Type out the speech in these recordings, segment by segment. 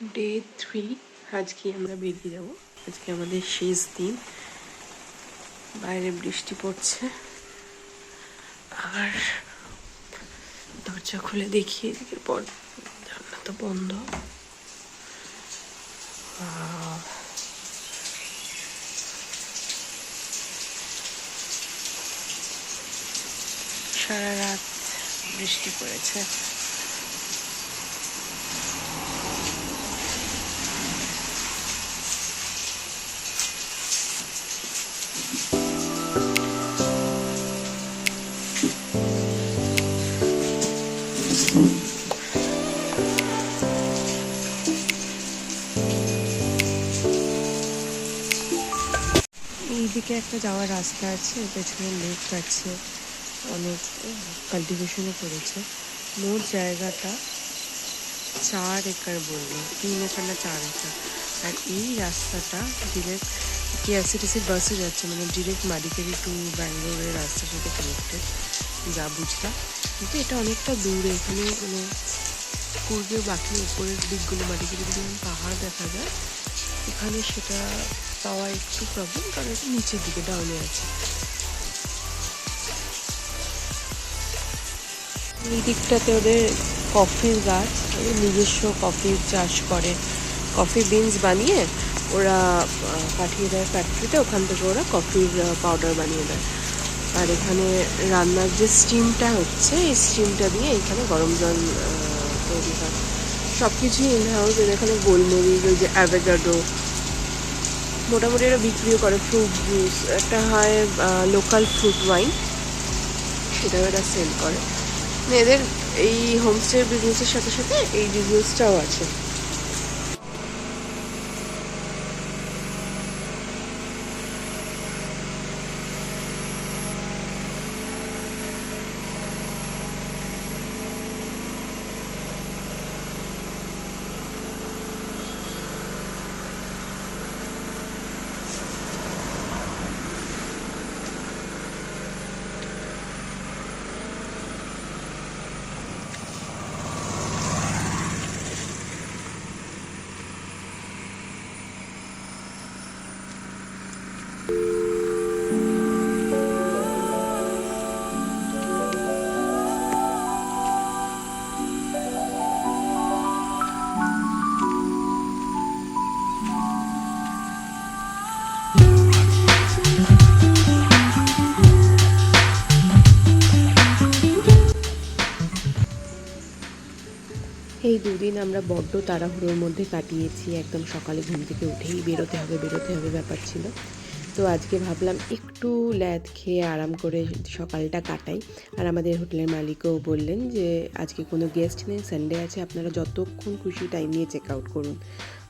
Day 3 আজকে আমরা বেরিয়ে যাব। আজকে আমাদের শেষ দিন। বাইরে বৃষ্টি পড়ছে আর দরজা খুলে দেখি এদিকে পর জানলা তো বন্ধ। সারা রাত বৃষ্টি পড়েছে। এইদিকে একটা যাওয়ার রাস্তা আছে, পেছনে লেক আছে, অনেক কাল্টিভেশনও করেছে। মোট জায়গাটা 4 একর বললো, 3 একর না 4 একর। আর এই রাস্তাটা ডিরেক্ট কেআরসিটিসির বাসে যাচ্ছে, মানে ডিরেক্ট মাদিকেরি টু ব্যাঙ্গালোরের রাস্তার সাথে কানেক্টেড, যা বুঝলাম। কিন্তু এটা অনেকটা দূরে, এখানে মানে পূর্বে বাকি উপরের দিকগুলো মাদিকেরি যেমন পাহাড় দেখা যায়, এখানে সেটা পাওয়া একটু প্রবলেম, কারণ এটা নিচের দিকে ডাউনে আছে। এই দিকটাতে ওদের কফির গাছ, নিজস্ব কফির চাষ করে, কফি বিনস বানিয়ে ওরা পাঠিয়ে দেয় ফ্যাক্টরিতে, ওখান থেকে ওরা কফির পাউডার বানিয়ে দেয়। আর এখানে রান্নার যে স্টিমটা হচ্ছে, এই স্টিমটা দিয়ে এখানে গরম জল তৈরি হয়। সব কিছুই ইন হাউস। এখানে গোলমরিচ, ওই যে অ্যাভোকাডো, মোটামুটি এরা বিক্রিও করে। ফ্রুট জুস একটা হয়, লোকাল ফ্রুট ওয়াইন, সেটাও এরা সেল করে। এদের এই হোমস্টে বিজনেসের সাথে সাথে এই বিজনেসটাও আছে। এই দুদিন আমরা বড্ড তাড়াহুড়োর মধ্যে কাটিয়েছি। একদম সকালে ঘুম থেকে উঠেই বেরোতে হবে ব্যাপার ছিল। তো আজকে ভাবলাম একটু ল্যাদ খেয়ে আরাম করে সকালটা কাটাই। আর আমাদের হোটেলের মালিকও বললেন যে আজকে কোনো গেস্ট নেই, সানডে আছে, আপনারা যতক্ষণ খুশি টাইম নিয়ে চেক আউট করুন।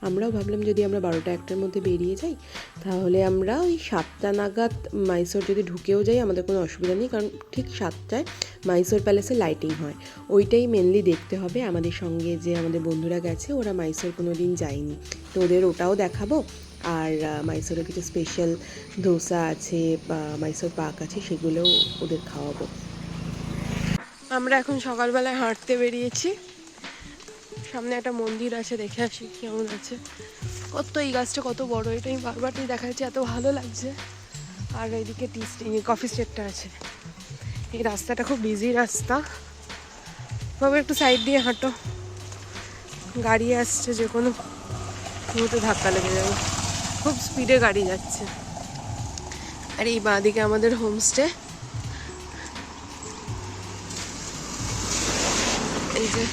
আমরাও ভাবলাম যদি আমরা 12টা-1টার মধ্যে বেরিয়ে যাই, তাহলে আমরা ওই 7টা নাগাদ মাইসোর যদি ঢুকেও যাই আমাদের কোনো অসুবিধা নেই, কারণ ঠিক 7টায় মাইসোর প্যালেসে লাইটিং হয়, ওইটাই মেনলি দেখতে হবে। আমাদের সঙ্গে যে আমাদের বন্ধুরা গেছে, ওরা মাইসোর কোনো দিন যায়নি, তো ওদের ওটাও দেখাবো। আর মাইসোরে কিছু স্পেশাল ধোসা আছে বা মাইসোর পাক আছে, সেগুলোও ওদের খাওয়াবো। আমরা এখন সকালবেলায় হাঁটতে বেরিয়েছি। সামনে একটা মন্দির আছে, দেখে আসি কেমন আছে। কত এই গাছটা কত বড়, এটা আমি বারবার দেখা যাচ্ছে, এত ভালো লাগছে। আর এইদিকে কফি স্টেটটা আছে। এই রাস্তাটা খুব বিজি রাস্তা, তবে একটু সাইড দিয়ে হাঁটো, গাড়ি আসছে যে কোনো মুহূর্তে ধাক্কা লেগে যাবে, খুব স্পিডে গাড়ি যাচ্ছে। আর এই বাঁদিকে আমাদের হোমস্টে, এই যে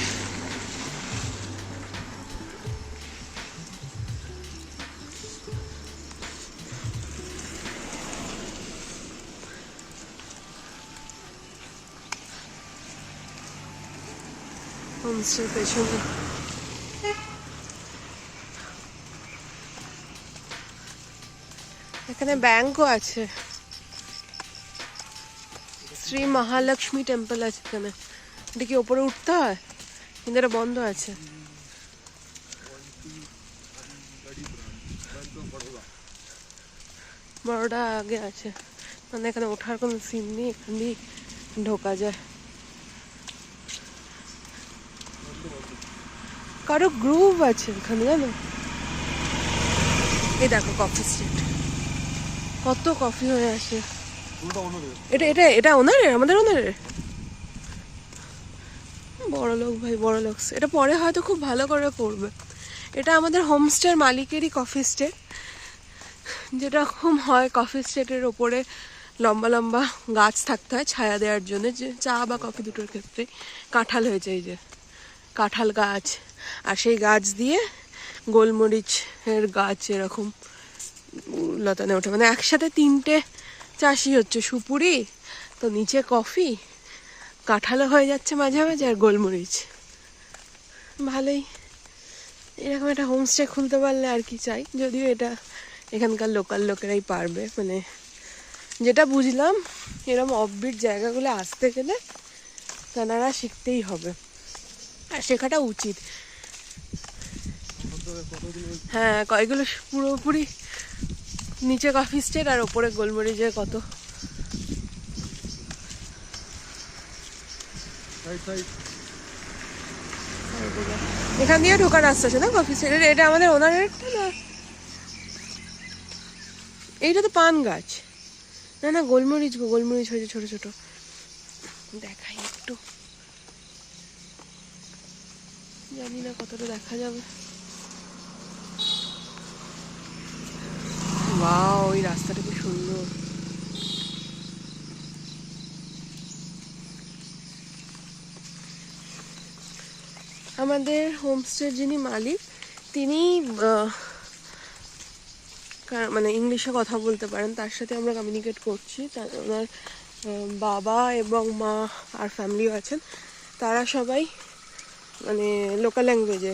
হোমস্টের পেছনে এখানে ব্যাংকও আছে, শ্রী মহালক্ষ্মী টেম্পল আছে এখানে। এটা কি ওপরে উঠতে হয়, কিন্তু এটা বন্ধ আছে। বড়টা আগে আছে, মানে এখানে ওঠার কোনো সিন নেই, এখান দিয়ে ঢোকা যায়। কারো গ্রুপ আছে এখানে জানো। এই দেখো কফি স্ট্রিট, কত কফি হয়ে আসে। এটা এটা এটা ওনারের, আমাদের ওনারের। বড় লোক ভাই, বড় লোক। এটা পরে হয়তো খুব ভালো করে করবে। এটা আমাদের হোমস্টের মালিকেরই কফি স্টেট, যেরকম হয় কফি স্টেটের ওপরে লম্বা লম্বা গাছ থাকতে হয় ছায়া দেওয়ার জন্য, যে চা বা কফি দুটোর ক্ষেত্রে। কাঁঠাল হয়েছে, এই যে কাঁঠাল গাছ, আর সেই গাছ দিয়ে গোলমরিচের গাছ এরকম লতানে ওঠে, মানে একসাথে 3টে চাষই হচ্ছে। সুপুরি তো, নিচে কফি, কাঁঠালও হয়ে যাচ্ছে মাঝে মাঝে, আর গোলমরিচ। ভালোই। এরকম একটা হোমস্টে খুলতে পারলে আর কি চাই। যদিও এটা এখানকার লোকাল লোকেরাই পারবে, মানে যেটা বুঝলাম এরকম অফবিট জায়গাগুলো আসতে গেলে তারা শিখতেই হবে, আর শেখাটা উচিত। হ্যাঁ, এগুলো পুরোপুরি নিচে কফি স্টেট আর ওপরে গোলমরিচের কত। এখান দিয়ে ঢোকার রাস্তা আছে না কফি স্টেট? এটা আমাদের ওনারের না, এইটা তো পান গাছ। না না, গোলমরিচ গো, গোলমরিচ হয়েছে ছোট ছোট। দেখাই একটু, জানি না কতটা দেখা যাবে। ওয়াও, ওই রাস্তাটা কি সুন্দর। আমাদের হোমস্টের যিনি মালিক, তিনি মানে ইংলিশে কথা বলতে পারেন, তার সাথে আমরা কমিউনিকেট করছি। ওনার বাবা এবং মা আর ফ্যামিলিও আছেন, তারা সবাই মানে লোকাল ল্যাঙ্গুয়েজে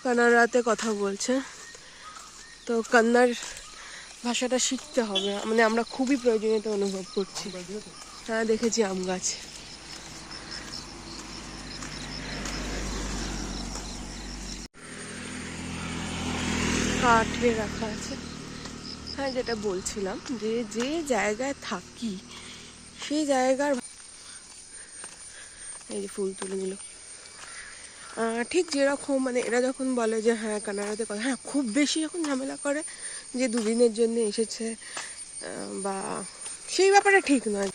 কানাড়াতে কথা বলছে। তো কন্নড় ভাষাটা শিখতে হবে, মানে আমরা খুবই প্রয়োজনীয়তা অনুভব করছি। হ্যাঁ, দেখেছি আম গাছ। কাঠে রাখা আছে। হ্যাঁ, যেটা বলছিলাম, যে যে জায়গায় থাকি সেই জায়গার, এই যে ফুল তুলে নিল, ঠিক যেরকম মানে এরা যখন বলে যে হ্যাঁ কানাডাতে কথা, হ্যাঁ খুব বেশি যখন ঝামেলা করে যে 2 দিনের জন্য এসেছে, বা সেই ব্যাপারে ঠিক নয়।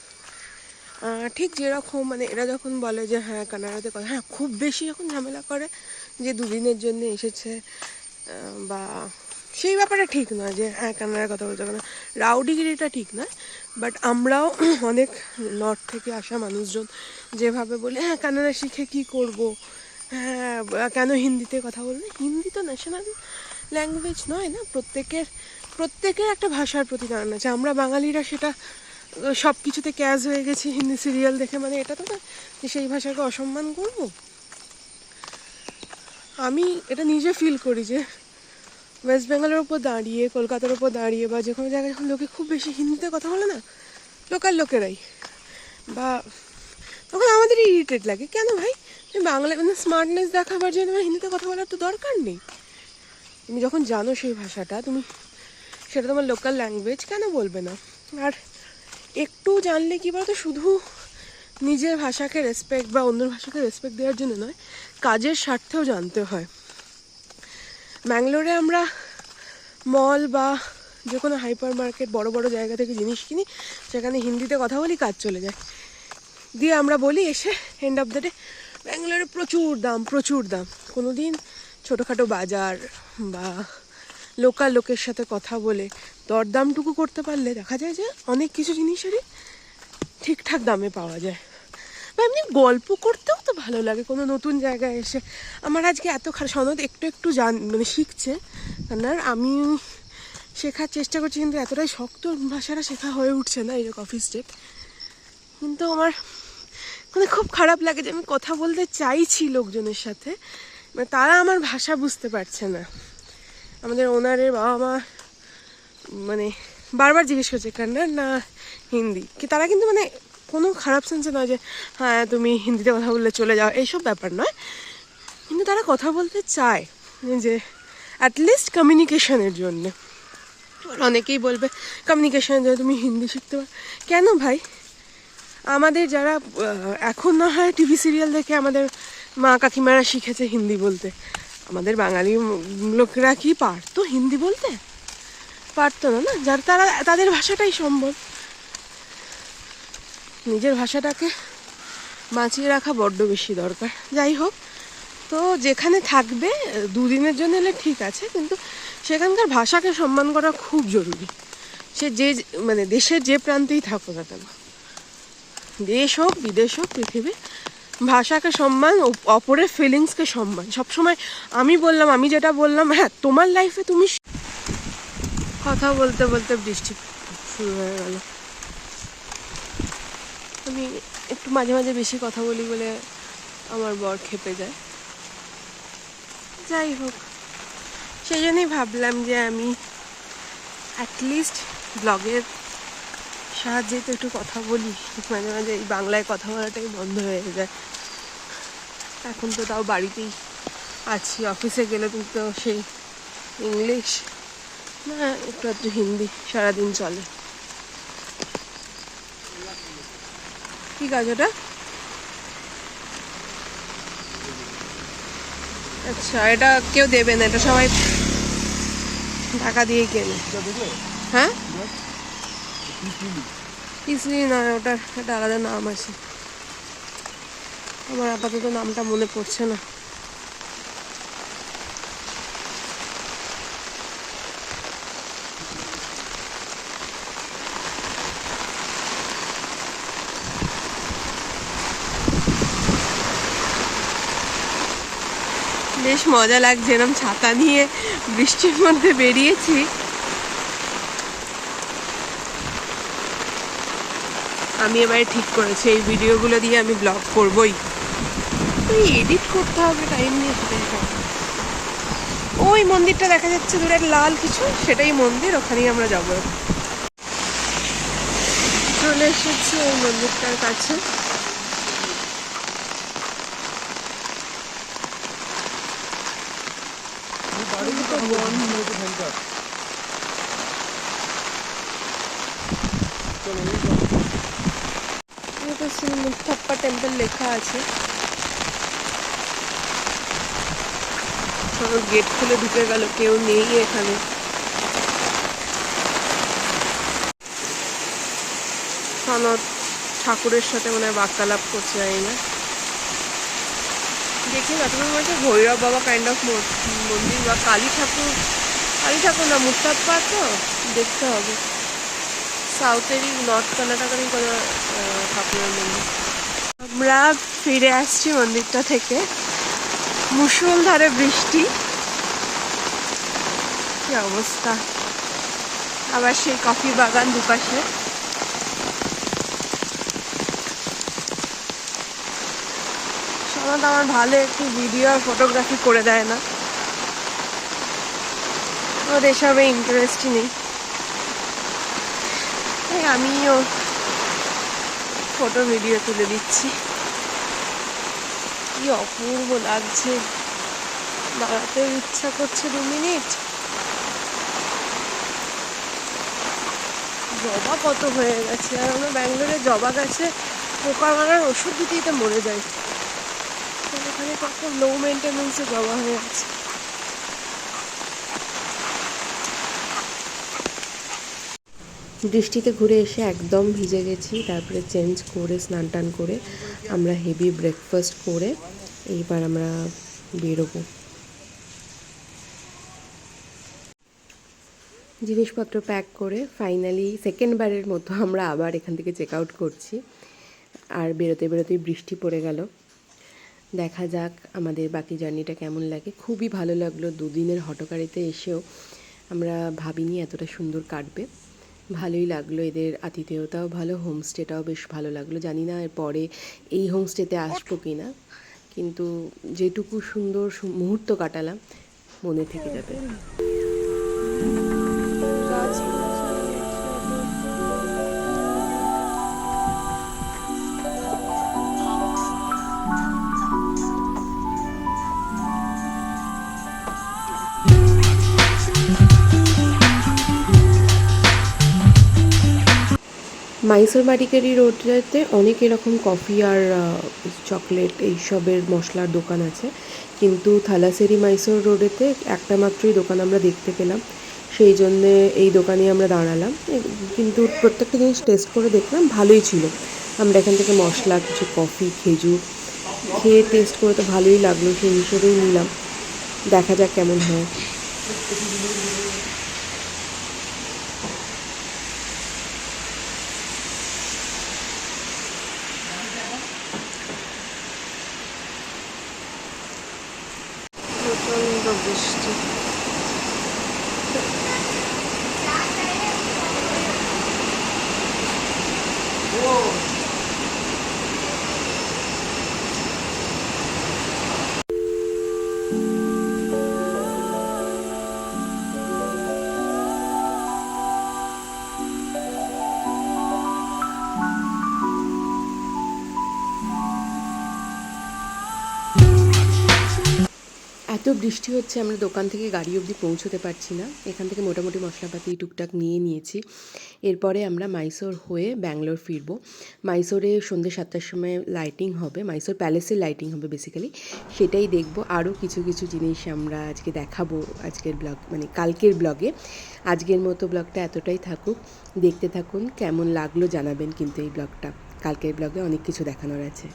ঠিক যেরকম মানে এরা যখন বলে যে হ্যাঁ কানাডাতে কথা, হ্যাঁ খুব বেশি যখন ঝামেলা করে যে 2 দিনের জন্য এসেছে, বা সেই ব্যাপারে ঠিক নয় যে হ্যাঁ কানাডার কথা বলতে পারে। রাউডিগিরিটা ঠিক নয়, বাট আমরাও অনেক নর্থ থেকে আসা মানুষজন যেভাবে বলি হ্যাঁ কানাডা শিখে কী করব, হ্যাঁ কেন হিন্দিতে কথা বলবে। হিন্দি তো ন্যাশনাল ল্যাঙ্গুয়েজ নয় না, প্রত্যেকের একটা ভাষার প্রতি টান আছে। আমরা বাঙালিরা সেটা সব কিছুতে ক্যাচ হয়ে গেছি হিন্দি সিরিয়াল দেখে, মানে এটা তো না যে সেই ভাষাকে অসম্মান করব। আমি এটা নিজে ফিল করি যে ওয়েস্ট বেঙ্গলের ওপর দাঁড়িয়ে, কলকাতার ওপর দাঁড়িয়ে, বা যে কোনো জায়গায় যখন লোকে খুব বেশি হিন্দিতে কথা বলে না, লোকাল লোকেরাই, বা তখন আমাদের ইরিটেট লাগে, কেন ভাই তুমি বাংলা মানে স্মার্টনেস দেখাবার জন্য তোমার হিন্দিতে কথা বলার তো দরকার নেই। তুমি যখন জানো সেই ভাষাটা, তুমি সেটা তোমার লোকাল ল্যাঙ্গুয়েজ, কেন বলবে না? আর একটু জানলে কি বলতো, শুধু নিজের ভাষাকে রেসপেক্ট বা অন্য ভাষাকে রেসপেক্ট দেওয়ার জন্য নয়, কাজের স্বার্থেও জানতে হয়। ব্যাঙ্গালোরে আমরা মল বা যে কোনো হাইপার মার্কেট, বড় বড় জায়গা থেকে জিনিস কিনি, সেখানে হিন্দিতে কথা বলি, কাজ চলে যায়। দিয়ে আমরা বলি এসে এন্ড অফ দ্য ডে ব্যাঙ্গালোরে প্রচুর দাম। কোনো দিন ছোটোখাটো বাজার বা লোকাল লোকের সাথে কথা বলে দরদামটুকু করতে পারলে দেখা যায় যে অনেক কিছু জিনিসেরই ঠিকঠাক দামে পাওয়া যায়। বা এমনি গল্প করতেও তো ভালো লাগে কোনো নতুন জায়গায় এসে। আমার আজকে এত সনদ একটু মানে শিখছে, কারণ আমি শেখার চেষ্টা করছি, কিন্তু এতটাই শক্ত ভাষাটা শেখা হয়ে উঠছে না এই যে কফি স্টেপ। কিন্তু আমার মানে খুব খারাপ লাগে যে আমি কথা বলতে চাইছি লোকজনের সাথে, মানে তারা আমার ভাষা বুঝতে পারছে না। আমাদের ওনারের বাবা মা মানে বারবার জিজ্ঞেস করছে কান্নাড় না হিন্দি, কি তারা কিন্তু মানে কোনো খারাপ সেন্সে নয় যে হ্যাঁ তুমি হিন্দিতে কথা বললে চলে যাও, এইসব ব্যাপার নয়। কিন্তু তারা কথা বলতে চায় যে অ্যাটলিস্ট কমিউনিকেশনের জন্য। অনেকেই বলবে কমিউনিকেশনের জন্য তুমি হিন্দি শিখতে পারো, কেন ভাই? আমাদের যারা এখন না হয় টিভি সিরিয়াল দেখে আমাদের মা কাকিমারা শিখেছে হিন্দি বলতে। আমাদের বাঙালি লোকেরা কি পারতো হিন্দি বলতে? পারতো না, না? যার তারা তাদের ভাষাটাই সম্ভব। নিজের ভাষাটাকে বাঁচিয়ে রাখা বড্ড বেশি দরকার। যাই হোক, তো যেখানে থাকবে 2 দিনের জন্য এলে ঠিক আছে, কিন্তু সেখানকার ভাষাকে সম্মান করা খুব জরুরি। সে যে মানে দেশের যে প্রান্তেই থাকো না কেন, দেশ হোক বিদেশ হোক পৃথিবী, ভাষাকে সম্মান, অপরের ফিলিংসকে সম্মান সবসময়। আমি বললাম, আমি যেটা বললাম, হ্যাঁ তোমার লাইফে তুমি। কথা বলতে বলতে বৃষ্টি শুরু হয়ে গেল। আমি একটু মাঝে মাঝে বেশি কথা বলি বলে আমার বর খেপে যায়। যাই হোক, সেই জন্যই ভাবলাম যে আমি অ্যাটলিস্ট ব্লগের সাহায্যে তো একটু কথা বলি। মাঝে মাঝে এই বাংলায় কথা বলাটাই বন্ধ হয়ে যায়। এখন তো তাও বাড়িতেই আছি, অফিসে গেলে কিন্তু সেই ইংলিশ না, একটু একটু হিন্দি সারাদিন চলে। কি কাজ ওটা? আচ্ছা, এটা কেউ দেবে না, এটা সবাই টাকা দিয়ে কেনে। হ্যাঁ, পিসলি না, ওটার একটা আলাদা নাম আছে, আমার আপাতত নামটা মনে পড়ছে না। বেশ মজা লাগছে, এরকম ছাতা নিয়ে বৃষ্টির মধ্যে বেরিয়েছি। আমি এবারে ঠিক করেছি এই ভিডিওগুলো দিয়ে আমি ব্লগ করবই। এডিট করতে হবে, টাইম নিয়ে সেটাই। ওই মন্দিরটা দেখা যাচ্ছে দূরে, লাল কিছু, সেটাই মন্দির, ওখানেই আমরা যাবো। চলে এসেছি ওই মন্দিরটার কাছে। মুস্তাফা টেম্পল লেখা আছে। গেট খুলে ঢুকে গেল, কেউ নেই এখানে। সনদ ঠাকুরের সাথে মনে হয় বার্তালাপ করছে, জানি না। দেখি যতক্ষণ মধ্যে ভৈরব বাবা কাইন্ড অফ মন্দির বা কালী ঠাকুর না, মুস্তাফা তো দেখতে হবে। সাউথেরই, নর্থ কর্ণাটকেরই কোনো ঠাকুরের মন্দির। আমরা ফিরে আসছি মন্দিরটা থেকে, মুষলধারে বৃষ্টি, কি অবস্থা। আবার সেই কফি বাগান দুপাশে। সনদ আমার ভালো একটু ভিডিও আর ফটোগ্রাফি করে দেয় না, ওর এসবে ইন্টারেস্টই নেই। আমিও ফটো ভিডিও তুলে দিচ্ছি। কি অপূর্ব লাগছে, দাঁড়াতে ইচ্ছা করছে 2 মিনিট। জবা কত হয়ে গেছে, আর আমরা ব্যাঙ্গালোরে জবা গাছে পোকা মারার ওষুধ দিতে দিতে মরে যাই। এখানে কত লো মেনটেন্যান্সে জবা হয়ে আছে। বৃষ্টিতে ঘুরে এসে একদম ভিজে গেছি, তারপরে চেঞ্জ করে স্নান টান করে আমরা হেভি ব্রেকফাস্ট করে এইবার আমরা বেরোবো। জিনিসপত্র প্যাক করে ফাইনালি সেকেন্ডবারের মতো আমরা আবার এখান থেকে চেক আউট করছি। আর বেরোতে বেরোতেই বৃষ্টি পড়ে গেল। দেখা যাক আমাদের বাকি জার্নিটা কেমন লাগে। খুবই ভালো লাগলো, 2 দিনের হটকারিতে এসেও আমরা ভাবিনি এতটা সুন্দর কাটবে। ভালোই লাগলো, এদের আতিথেয়তাও ভালো, হোমস্টেটাও বেশ ভালো লাগলো। জানি না এরপরে এই হোমস্টেতে আসবো কি না, কিন্তু যেটুকু সুন্দর মুহূর্ত কাটালাম মনে থেকে যাবে। মাইসোর মাটিকারি রোডটাতে অনেক এরকম কফি আর চকলেট এইসবের মশলার দোকান আছে, কিন্তু থালাসেরি মাইসোর রোডেতে একটা মাত্রই দোকান আমরা দেখতে পেলাম, সেই জন্যে এই দোকানে আমরা দাঁড়ালাম। কিন্তু প্রত্যেকটা জিনিস টেস্ট করে দেখলাম, ভালোই ছিল। আমরা এখান থেকে মশলা, কিছু কফি, খেজুর খেয়ে টেস্ট করে তো ভালোই লাগলো, সেই হিসেবেই নিলাম। দেখা যাক কেমন হয়। প্রচণ্ড বৃষ্টি। এত বৃষ্টি হচ্ছে, আমরা দোকান থেকে গাড়ি অবধি পৌঁছতে পারছি না। এখান থেকে মোটামুটি মশলাপাতি টুকটাক নিয়ে নিয়েছি। এরপরে আমরা মাইসোর হয়ে ব্যাঙ্গালোর ফিরবো। মাইসোরে সন্ধ্যে 7টার সময় লাইটিং হবে, মাইসোর প্যালেসের লাইটিং হবে বেসিক্যালি, সেটাই দেখব। আরও কিছু কিছু জিনিস আমরা আজকে দেখাবো আজকের ব্লগ, মানে কালকের ব্লগে। আজকের মতো ব্লগটা এতটাই থাকুক, দেখতে থাকুন, কেমন লাগলো জানাবেন কিন্তু এই ব্লগটা। কালকের ব্লগে অনেক কিছু দেখানোর আছে।